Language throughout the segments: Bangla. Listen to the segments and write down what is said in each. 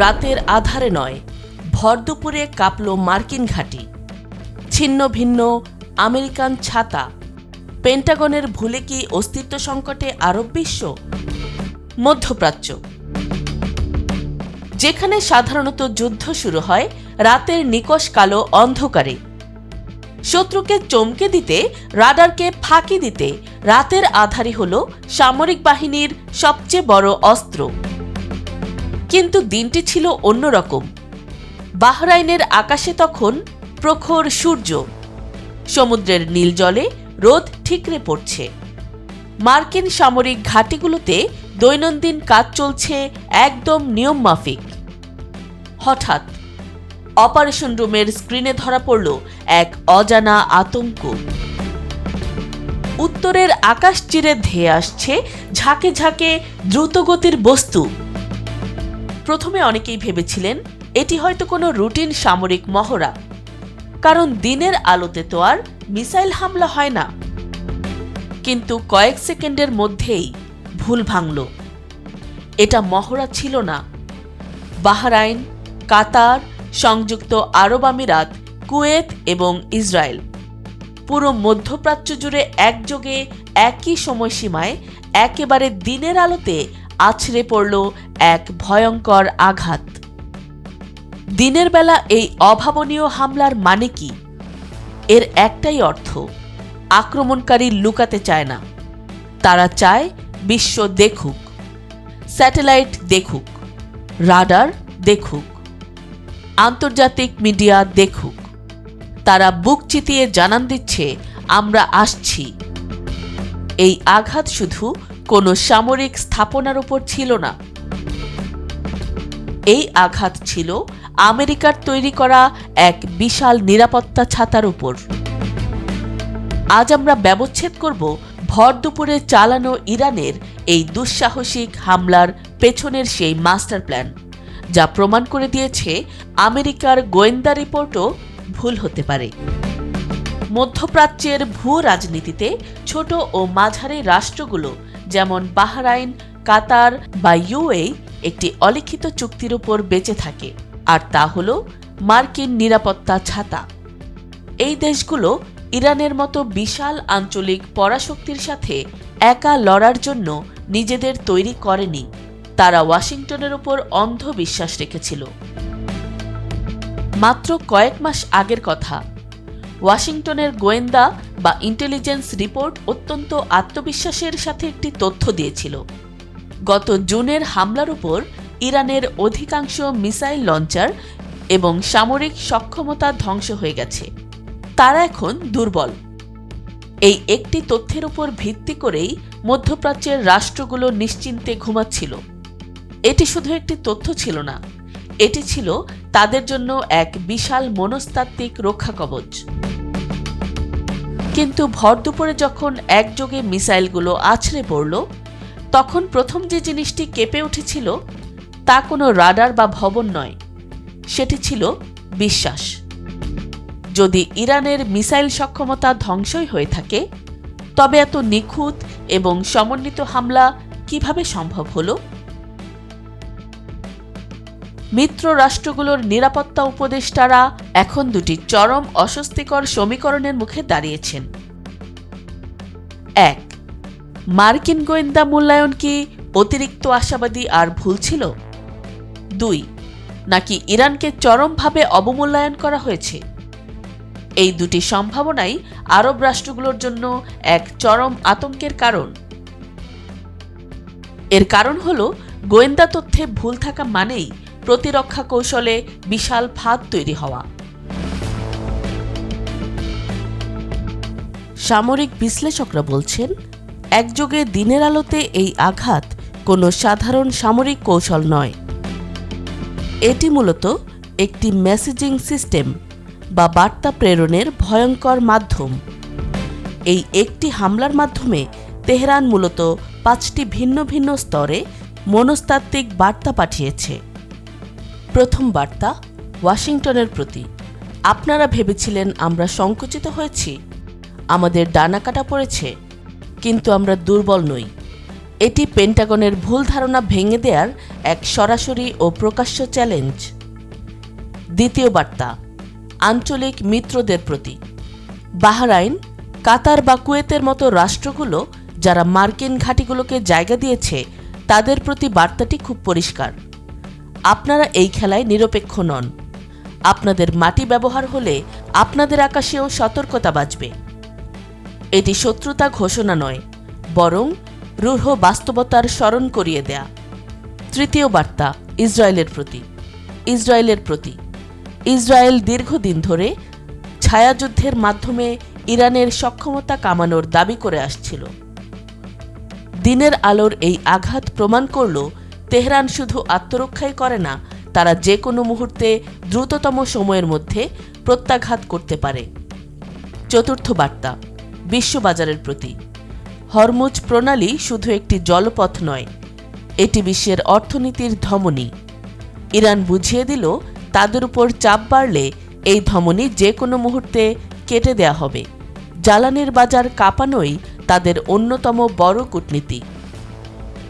রাতের আধারে নয়, ভর দুপুরে কাঁপল মার্কিন ঘাঁটি। ছিন্ন ভিন্ন আমেরিকান ছাতা। পেন্টাগনের ভুলে কি অস্তিত্ব সংকটে আরব বিশ্ব? মধ্যপ্রাচ্য, যেখানে সাধারণত যুদ্ধ শুরু হয় রাতের নিকষ কালো অন্ধকারে। শত্রুকে চমকে দিতে, রাডারকে ফাঁকি দিতে রাতের আধারই হল সামরিক বাহিনীর সবচেয়ে বড় অস্ত্র। কিন্তু দিনটি ছিল অন্যরকম। বাহরাইনের আকাশে তখন প্রখর সূর্য, সমুদ্রের নীল জলে রোদ ঠিকরে পড়ছে। মার্কিন সামরিক ঘাঁটিগুলোতে দৈনন্দিন কাজ চলছে একদম নিয়ম মাফিক। হঠাৎ অপারেশন রুমের স্ক্রিনে ধরা পড়ল এক অজানা আতঙ্ক। উত্তরের আকাশ চিরে ধেয়ে আসছে ঝাঁকে ঝাঁকে দ্রুতগতির বস্তু। প্রথমে অনেকেই ভেবেছিলেন এটি হয়তো কোনো রুটিন সামরিক মহড়া, কারণ দিনের আলোতে তো আর মিসাইল হামলা হয় না। কিন্তু কয়েক সেকেন্ডের মধ্যেই ভুল ভাঙল। এটা মহড়া ছিল না। বাহরাইন, কাতার, সংযুক্ত আরব আমিরাত, কুয়েত এবং ইসরায়েল, পুরো মধ্যপ্রাচ্য জুড়ে একযোগে একই সময়সীমায় একেবারে দিনের আলোতে আছড়ে পড়ল এক ভয়ঙ্কর আঘাত। দিনের বেলা এই অভাবনীয় হামলার মানে কি? এর একটাই অর্থ, আক্রমণকারী লুকাতে চায় না। তারা চায় বিশ্ব দেখুক, স্যাটেলাইট দেখুক, রাডার দেখুক, আন্তর্জাতিক মিডিয়া দেখুক। তারা বুক চিতিয়ে জানান দিচ্ছে, আমরা আসছি। এই আঘাত শুধু কোনো সামরিক স্থাপনার উপর ছিল না, এই আঘাত ছিল আমেরিকার তৈরি করা এক বিশাল নিরাপত্তা ছাতার উপর। আজ আমরা ব্যবচ্ছেদ করব ভর দুপুরে চালানো ইরানের এই দুঃসাহসিক হামলার পেছনের সেই মাস্টার প্ল্যান, যা প্রমাণ করে দিয়েছে আমেরিকার গোয়েন্দা রিপোর্টও ভুল হতে পারে। মধ্যপ্রাচ্যের ভূ রাজনীতিতে ছোট ও মাঝারি রাষ্ট্রগুলো যেমন বাহরাইন, কাতার বা ইউএই একটি অলিখিত চুক্তির উপর বেঁচে থাকে, আর তা হল মার্কিন নিরাপত্তা ছাতা। এই দেশগুলো ইরানের মতো বিশাল আঞ্চলিক পরাশক্তির সাথে একা লড়ার জন্য নিজেদের তৈরি করেনি। তারা ওয়াশিংটনের উপর অন্ধ বিশ্বাস রেখেছিল। মাত্র কয়েক মাস আগের কথা, ওয়াশিংটনের গোয়েন্দা বা ইন্টেলিজেন্স রিপোর্ট অত্যন্ত আত্মবিশ্বাসের সাথে একটি তথ্য দিয়েছিল। গত জুনের হামলার উপর ইরানের অধিকাংশ মিসাইল লঞ্চার এবং সামরিক সক্ষমতা ধ্বংস হয়ে গেছে। তারা এখন দুর্বল। এই একটি তথ্যের উপর ভিত্তি করেই মধ্যপ্রাচ্যের রাষ্ট্রগুলো নিশ্চিন্তে ঘুমাচ্ছিল। এটি শুধু একটি তথ্য ছিল না, এটি ছিল তাদের জন্য এক বিশাল মনস্তাত্ত্বিক রক্ষা কবচ। কিন্তু ভর দুপুরে যখন একযোগে মিসাইলগুলো আছড়ে পড়ল, তখন প্রথম যে জিনিসটি কেঁপে উঠেছিল তা কোনো রাডার বা ভবন নয়, সেটি ছিল বিশ্বাস। যদি ইরানের মিসাইল সক্ষমতা ধ্বংসই হয়ে থাকে, তবে এত নিখুঁত এবং সমন্বিত হামলা কিভাবে সম্ভব হলো? মিত্র রাষ্ট্রগুলোর নিরাপত্তা উপদেষ্টারা এখন দুটি চরম অস্বস্তিকর সমীকরণের মুখে দাঁড়িয়েছেন। ১. মার্কিন গোয়েন্দা মূল্যায়ন কি অতিরিক্ত আশাবাদী আর ভুল ছিল? ২. নাকি ইরানকে চরমভাবে অবমূল্যায়ন করা হয়েছে? এই দুটি সম্ভাবনাই আরব রাষ্ট্রগুলোর জন্য এক চরম আতঙ্কের কারণ। এর কারণ হল, গোয়েন্দা তথ্যে ভুল থাকা মানেই প্রতিরক্ষা কৌশলে বিশাল ফাঁদ তৈরি হওয়া। সামরিক বিশ্লেষকরা বলছেন, একযোগে দিনের আলোতে এই আঘাত কোনো সাধারণ সামরিক কৌশল নয়। এটি মূলত একটি মেসেজিং সিস্টেম বা বার্তা প্রেরণের ভয়ঙ্কর মাধ্যম। এই একটি হামলার মাধ্যমে তেহরান মূলত ৫টি ভিন্ন ভিন্ন স্তরে মনস্তাত্ত্বিক বার্তা পাঠিয়েছে। প্রথম বার্তা ওয়াশিংটনের প্রতি, আপনারা ভেবেছিলেন আমরা সংকুচিত হয়েছি, আমাদের ডানা কাটা পড়েছে, কিন্তু আমরা দুর্বল নই। এটি পেন্টাগনের ভুল ধারণা ভেঙে দেওয়ার এক সরাসরি ও প্রকাশ্য চ্যালেঞ্জ। দ্বিতীয় বার্তা, আঞ্চলিক মিত্রদের প্রতি। বাহরাইন, কাতার বা কুয়েতের মতো রাষ্ট্রগুলো যারা মার্কিন ঘাঁটিগুলোকে জায়গা দিয়েছে, তাদের প্রতি বার্তাটি খুব পরিষ্কার। আপনারা এই খেলায় নিরপেক্ষ নন। আপনাদের মাটি ব্যবহার হলে আপনাদের আকাশেও সতর্কতা বাজবে। এটি শত্রুতা ঘোষণা নয়, বরং রূঢ় বাস্তবতার স্মরণ করিয়ে দেয়া। তৃতীয় বার্তা, ইসরায়েলের প্রতি। ইসরায়েল দীর্ঘদিন ধরে ছায়াযুদ্ধের মাধ্যমে ইরানের সক্ষমতা কামানোর দাবি করে আসছিল। দিনের আলোর এই আঘাত প্রমাণ করল তেহরান শুধু আত্মরক্ষাই করে না, তারা যে কোনো মুহূর্তে দ্রুততম সময়ের মধ্যে প্রত্যাঘাত করতে পারে। চতুর্থ বার্তা, বিশ্ববাজারের প্রতি। হরমুজ প্রণালী শুধু একটি জলপথ নয়, এটি বিশ্বের অর্থনীতির ধমনী। ইরান বুঝিয়ে দিল তাদের উপর চাপ বাড়লে এই ধমনী যে কোনো মুহূর্তে কেটে দেয়া হবে। জ্বালানির বাজার কাঁপানোই তাদের অন্যতম বড় কূটনীতি।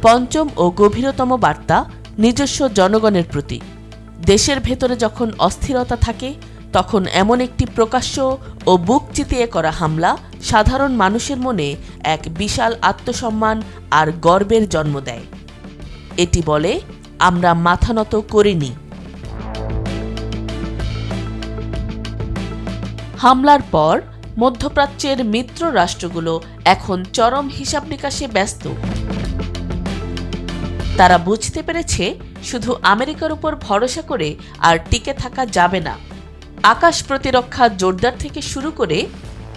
পঞ্চম ও গভীরতম বার্তা, নিজস্ব জনগণের প্রতি। দেশের ভেতরে যখন অস্থিরতা থাকে, তখন এমন একটি প্রকাশ্য ও বুক চিতিয়ে করা হামলা সাধারণ মানুষের মনে এক বিশাল আত্মসম্মান আর গর্বের জন্ম দেয়। এটি বলে, আমরা মাথা নত করিনি। হামলার পর মধ্যপ্রাচ্যের মিত্র রাষ্ট্রগুলো এখন চরম হিসাব নিকাশে ব্যস্ত। তারা বুঝতে পেরেছে শুধু আমেরিকার উপর ভরসা করে আর টিকে থাকা যাবে না। আকাশ প্রতিরক্ষা জোরদার থেকে শুরু করে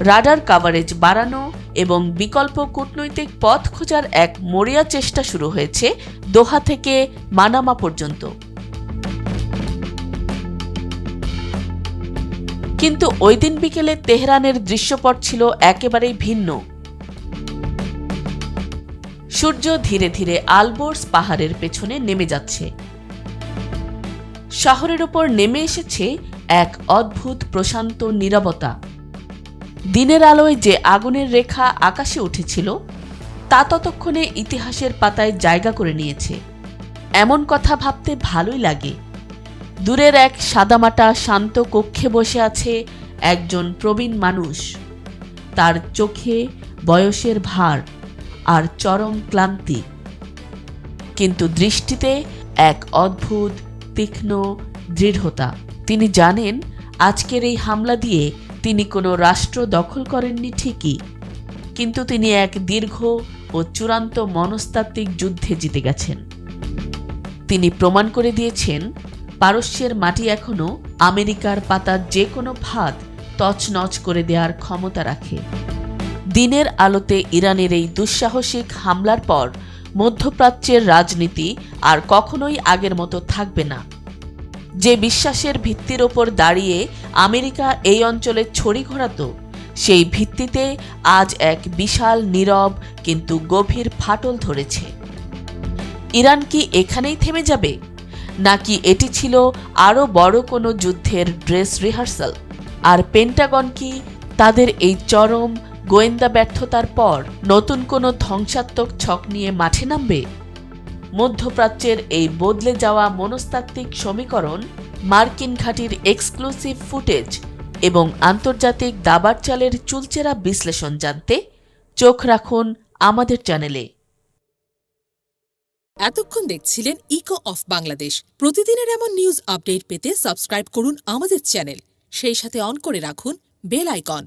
রাডার কাভারেজ বাড়ানো এবং বিকল্প কূটনৈতিক পথ খোঁজার এক মরিয়া চেষ্টা শুরু হয়েছে দোহা থেকে মানামা পর্যন্ত। কিন্তু ওই দিন বিকেলে তেহরানের দৃশ্যপট ছিল একেবারেই ভিন্ন। সূর্য ধীরে ধীরে আলবোর্স পাহাড়ের পেছনে নেমে যাচ্ছে। শহরের উপর নেমে এসেছে এক অদ্ভুত প্রশান্ত নীরবতা। দিনের আলোয় যে আগুনের রেখা আকাশে উঠেছিল, তা ততক্ষণে ইতিহাসের পাতায় জায়গা করে নিয়েছে। এমন কথা ভাবতে ভালোই লাগে। দূরের এক সাদামাটা শান্ত কক্ষে বসে আছে একজন প্রবীণ মানুষ। তার চোখে বয়সের ভার আর চরম ক্লান্তি, কিন্তু দৃষ্টিতে এক অদ্ভুত তীক্ষ্ণ দৃঢ়তা। তিনি জানেন আজকের এই হামলা দিয়ে তিনি কোনো রাষ্ট্র দখল করেননি ঠিকই, কিন্তু তিনি এক দীর্ঘ ও চূড়ান্ত মনস্তাত্ত্বিক যুদ্ধে জিতে গেছেন। তিনি প্রমাণ করে দিয়েছেন পারস্যের মাটি এখনও আমেরিকার পাতার যে কোনো ফাঁদ তছনছ করে দেওয়ার ক্ষমতা রাখে। দিনের আলোতে ইরানের এই দুঃসাহসিক হামলার পর মধ্যপ্রাচ্যের রাজনীতি আর কখনোই আগের মতো থাকবে না। যে বিশ্বাসের ভিত্তির ওপর দাঁড়িয়ে আমেরিকা এই অঞ্চলে ছড়ি ঘোরাত, সেই ভিত্তিতে আজ এক বিশাল নীরব কিন্তু গভীর ফাটল ধরেছে। ইরান কি এখানেই থেমে যাবে, নাকি এটি ছিল আরও বড় কোনো যুদ্ধের ড্রেস রিহার্সাল? আর পেন্টাগন কি তাদের এই চরম গোয়েন্দা ব্যর্থতার পর নতুন কোনো ধ্বংসাত্মক ছক নিয়ে মাঠে নামবে? মধ্যপ্রাচ্যের এই বদলে যাওয়া মনস্তাত্ত্বিক সমীকরণ, মার্কিন ঘাঁটির এক্সক্লুসিভ ফুটেজ এবং আন্তর্জাতিক দাবার চালের চুলচেরা বিশ্লেষণ জানতে চোখ রাখুন আমাদের চ্যানেলে। এতক্ষণ দেখছিলেন ইকো অফ বাংলাদেশ। প্রতিদিনের এমন নিউজ আপডেট পেতে সাবস্ক্রাইব করুন আমাদের চ্যানেল, সেই সাথে অন করে রাখুন বেল আইকন।